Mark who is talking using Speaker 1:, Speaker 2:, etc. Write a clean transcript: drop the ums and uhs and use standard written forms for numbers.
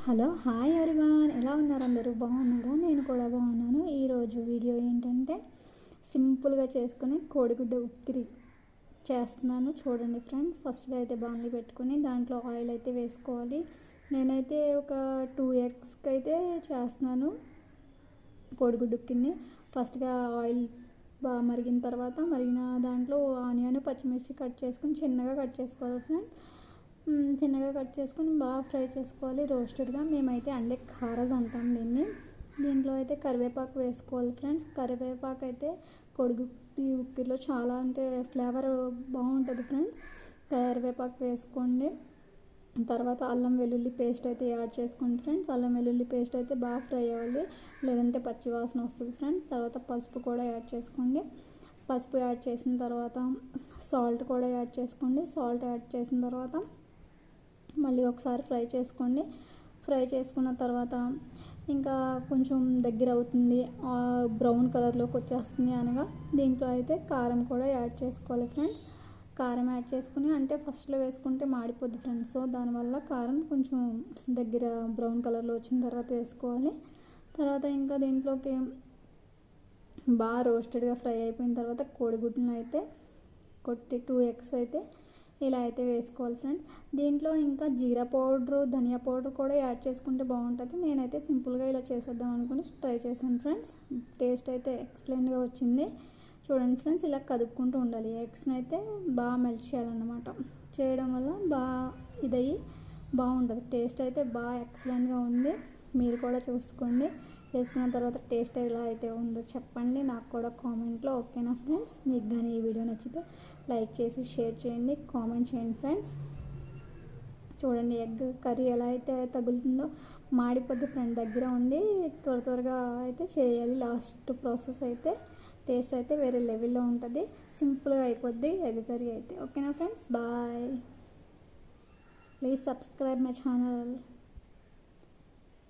Speaker 1: Hello hi everyone, ఎలా ఉన్నారు? అందరూ బాగున్నారా? నేను కూడా బాగున్నాను. ఈరోజు వీడియో ఏంటంటే సింపుల్గా చేసుకుని కోడిగుడ్డ ఉక్కిరి చేస్తున్నాను. చూడండి ఫ్రెండ్స్, ఫస్ట్గా అయితే బాణలి పెట్టుకుని దాంట్లో ఆయిల్ అయితే వేసుకోవాలి. నేనైతే ఒక 2 ఎగ్స్కి అయితే చేస్తున్నాను కోడిగుడ్డు ఉక్కిరిని. ఫస్ట్గా ఆయిల్ బాగా మరిగిన తర్వాత మరిగిన దాంట్లో ఆనియన్ పచ్చిమిర్చి కట్ చేసుకుని చిన్నగా కట్ చేసుకోవాలి ఫ్రెండ్స్. చిన్నగా కట్ చేసుకొని బాగా ఫ్రై చేసుకోవాలి రోస్టెడ్గా. మేమైతే అండే ఖారజ్ అంటాం దీన్ని. దీంట్లో అయితే కరివేపాకు వేసుకోవాలి ఫ్రెండ్స్. కరివేపాకు అయితే కోడిగుడ్డు ఉక్కిరిలో చాలా అంటే ఫ్లేవర్ బాగుంటుంది ఫ్రెండ్స్. కరివేపాకు వేసుకోండి. తర్వాత అల్లం వెల్లుల్లి పేస్ట్ అయితే యాడ్ చేసుకోండి ఫ్రెండ్స్. అల్లం వెల్లుల్లి పేస్ట్ అయితే బాగా ఫ్రై అవ్వాలి, లేదంటే పచ్చి వాసన వస్తుంది ఫ్రెండ్స్. తర్వాత పసుపు కూడా యాడ్ చేసుకోండి. పసుపు యాడ్ చేసిన తర్వాత సాల్ట్ కూడా యాడ్ చేసుకోండి. సాల్ట్ యాడ్ చేసిన తర్వాత మళ్ళీ ఒకసారి ఫ్రై చేసుకోండి. ఫ్రై చేసుకున్న తర్వాత ఇంకా కొంచెం దగ్గర అవుతుంది, బ్రౌన్ కలర్లోకి వచ్చేస్తుంది అనగా దీంట్లో అయితే కారం కూడా యాడ్ చేసుకోవాలి ఫ్రెండ్స్. కారం యాడ్ చేసుకుని, అంటే ఫస్ట్లో వేసుకుంటే మాడిపోద్ది ఫ్రెండ్స్, సో దానివల్ల కారం కొంచెం దగ్గర బ్రౌన్ కలర్లో వచ్చిన తర్వాత వేసుకోవాలి. తర్వాత ఇంకా దీంట్లోకి బాగా రోస్టెడ్గా ఫ్రై అయిపోయిన తర్వాత కోడిగుడ్లను అయితే కొట్టి 2 ఎగ్స్ అయితే ఇలా అయితే వేసుకోవాలి ఫ్రెండ్స్. దీంట్లో ఇంకా జీరా పౌడరు, ధనియా పౌడర్ కూడా యాడ్ చేసుకుంటే బాగుంటుంది. నేనైతే సింపుల్గా ఇలా చేసేద్దాం అనుకుని ట్రై చేశాను ఫ్రెండ్స్. టేస్ట్ అయితే ఎక్సలెంట్గా వచ్చింది. చూడండి ఫ్రెండ్స్, ఇలా కదుపుకుంటూ ఉండాలి. ఎగ్స్ని అయితే బాగా మెల్ట్ చేయాలన్నమాట. చేయడం వల్ల బాగా ఇదయ్యి బాగుంటుంది. టేస్ట్ అయితే బాగా ఎక్సలెంట్గా ఉంది. మీరు కూడా చూసుకోండి. చేసుకున్న తర్వాత టేస్ట్ ఎలా అయితే ఉందో చెప్పండి నాకు కూడా కామెంట్లో. ఓకేనా ఫ్రెండ్స్? మీకు కానీ ఈ వీడియో నచ్చితే లైక్ చేసి షేర్ చేయండి, కామెంట్ చేయండి ఫ్రెండ్స్. చూడండి ఎగ్ కర్రీ ఎలా అయితే తగులుతుందో, మాడిపోద్ది ఫ్రెండ్. దగ్గర ఉండి త్వరగా అయితే చేయాలి. లాస్ట్ ప్రాసెస్ అయితే టేస్ట్ అయితే వేరే లెవెల్లో ఉంటుంది. సింపుల్గా అయిపోద్ది ఎగ్ కర్రీ అయితే. ఓకేనా friends? Bye. Please subscribe my channel.